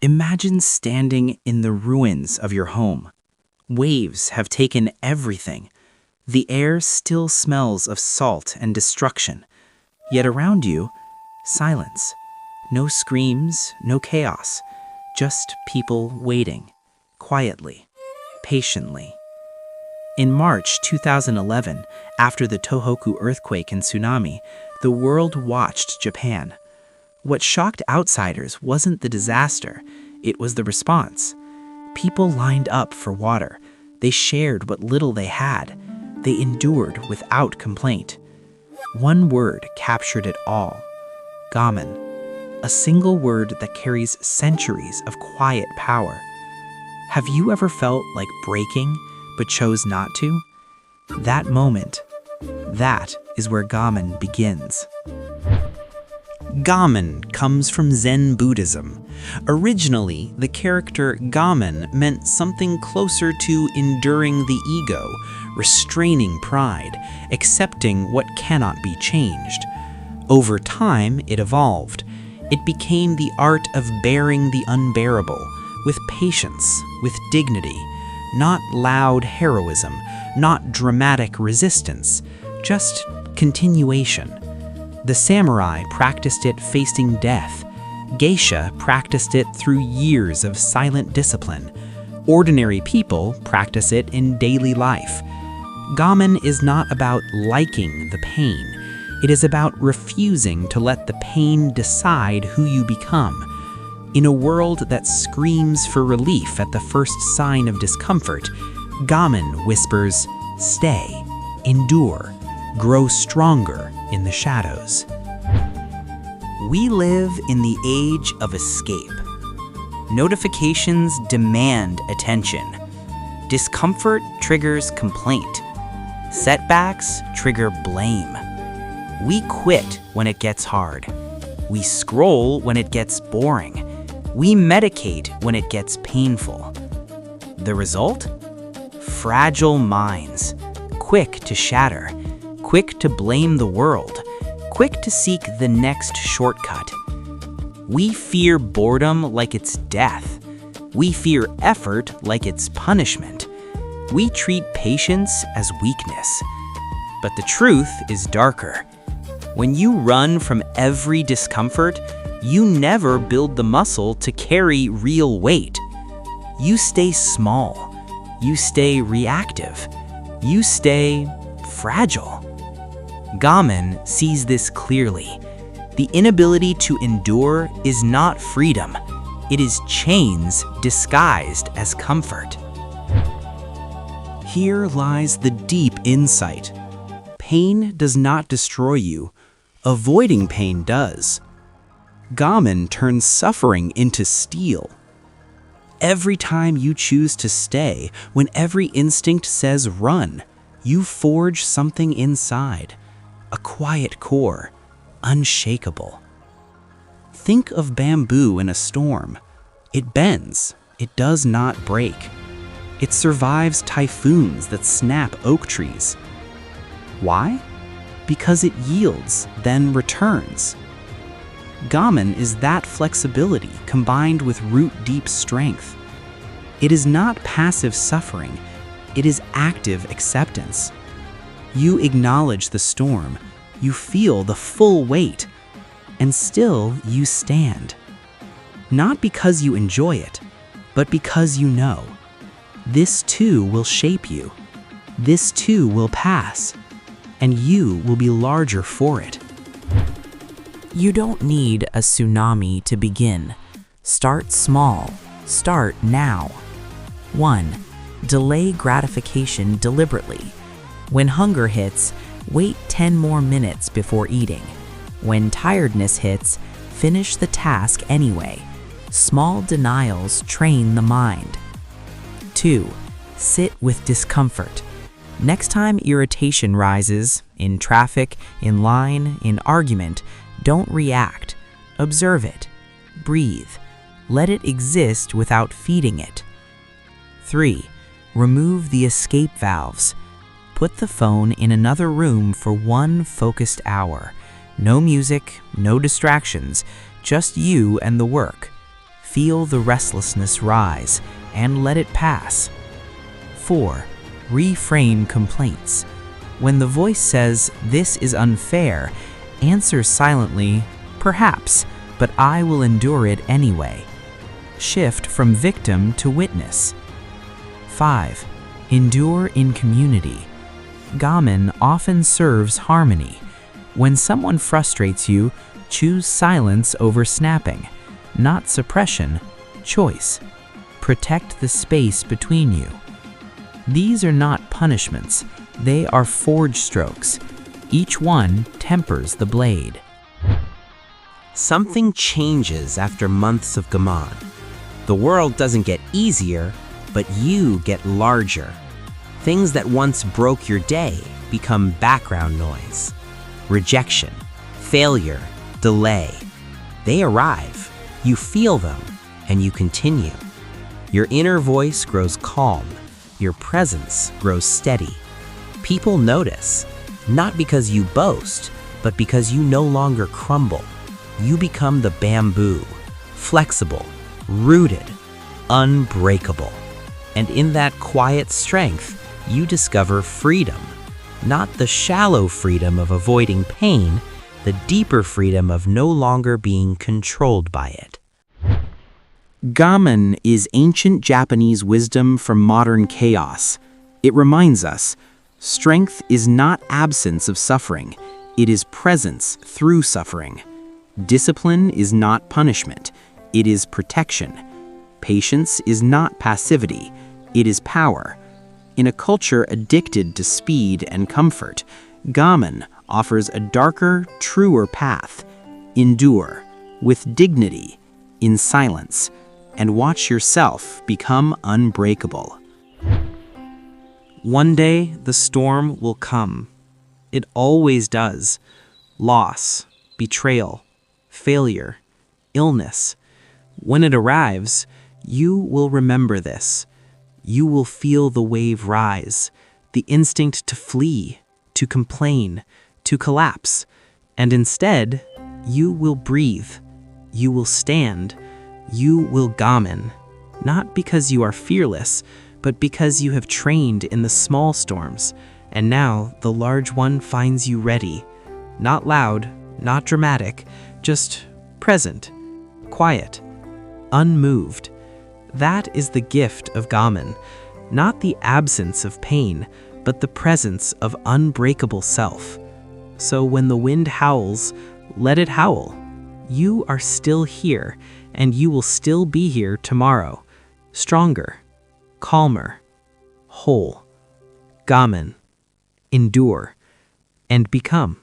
Imagine standing in the ruins of your home. Waves have taken everything. The air still smells of salt and destruction. Yet around you, silence. No screams, no chaos. Just people waiting, quietly, patiently. In March 2011, after the Tohoku earthquake and tsunami, the world watched Japan. What shocked outsiders wasn't the disaster, it was the response. People lined up for water. They shared what little they had. They endured without complaint. One word captured it all. Gaman. A single word that carries centuries of quiet power. Have you ever felt like breaking, but chose not to? That moment, that is where Gaman begins. Gaman comes from Zen Buddhism. Originally, the character Gaman meant something closer to enduring the ego, restraining pride, accepting what cannot be changed. Over time, it evolved. It became the art of bearing the unbearable, with patience, with dignity, not loud heroism, not dramatic resistance, just continuation. The samurai practiced it facing death. Geisha practiced it through years of silent discipline. Ordinary people practice it in daily life. Gaman is not about liking the pain. It is about refusing to let the pain decide who you become. In a world that screams for relief at the first sign of discomfort, Gaman whispers, "Stay, endure, grow stronger in the shadows." We live in the age of escape. Notifications demand attention. Discomfort triggers complaint. Setbacks trigger blame. We quit when it gets hard. We scroll when it gets boring. We medicate when it gets painful. The result? Fragile minds, quick to shatter, quick to blame the world, quick to seek the next shortcut. We fear boredom like it's death. We fear effort like it's punishment. We treat patience as weakness. But the truth is darker. When you run from every discomfort, you never build the muscle to carry real weight. You stay small. You stay reactive. You stay fragile. Gaman sees this clearly. The inability to endure is not freedom. It is chains disguised as comfort. Here lies the deep insight. Pain does not destroy you. Avoiding pain does. Gaman turns suffering into steel. Every time you choose to stay, when every instinct says run, you forge something inside. A quiet core, unshakable. Think of bamboo in a storm. It bends, it does not break. It survives typhoons that snap oak trees. Why? Because it yields, then returns. Gaman is that flexibility combined with root-deep strength. It is not passive suffering, it is active acceptance. You acknowledge the storm, you feel the full weight, and still you stand. Not because you enjoy it, but because you know. This too will shape you. This too will pass, and you will be larger for it. You don't need a tsunami to begin. Start small. Start now. 1. Delay gratification deliberately. When hunger hits, wait 10 more minutes before eating. When tiredness hits, finish the task anyway. Small denials train the mind. 2. Sit with discomfort. Next time irritation rises, in traffic, in line, in argument, don't react. Observe it. Breathe. Let it exist without feeding it. 3. Remove the escape valves. Put the phone in another room for 1 focused hour. No music, no distractions, just you and the work. Feel the restlessness rise and let it pass. 4. Reframe complaints. When the voice says, "This is unfair," answer silently, "Perhaps, but I will endure it anyway." Shift from victim to witness. 5. Endure in community. Gaman often serves harmony. When someone frustrates you, choose silence over snapping. Not suppression, choice. Protect the space between you. These are not punishments, they are forge strokes. Each one tempers the blade. Something changes after months of Gaman. The world doesn't get easier, but you get larger. Things that once broke your day become background noise. Rejection, failure, delay. They arrive, you feel them, and you continue. Your inner voice grows calm, your presence grows steady. People notice, not because you boast, but because you no longer crumble. You become the bamboo, flexible, rooted, unbreakable. And in that quiet strength, you discover freedom. Not the shallow freedom of avoiding pain, the deeper freedom of no longer being controlled by it. Gaman is ancient Japanese wisdom from modern chaos. It reminds us, strength is not absence of suffering, it is presence through suffering. Discipline is not punishment, it is protection. Patience is not passivity, it is power. In a culture addicted to speed and comfort, Gaman offers a darker, truer path. Endure, with dignity, in silence, and watch yourself become unbreakable. One day, the storm will come. It always does. Loss, betrayal, failure, illness. When it arrives, you will remember this. You will feel the wave rise, the instinct to flee, to complain, to collapse. And instead, you will breathe. You will stand. You will Gaman. Not because you are fearless, but because you have trained in the small storms, and now the large one finds you ready. Not loud, not dramatic, just present, quiet, unmoved. That is the gift of Gaman, not the absence of pain, but the presence of unbreakable self. So when the wind howls, let it howl. You are still here, and you will still be here tomorrow. Stronger, calmer, whole. Gaman, endure, and become.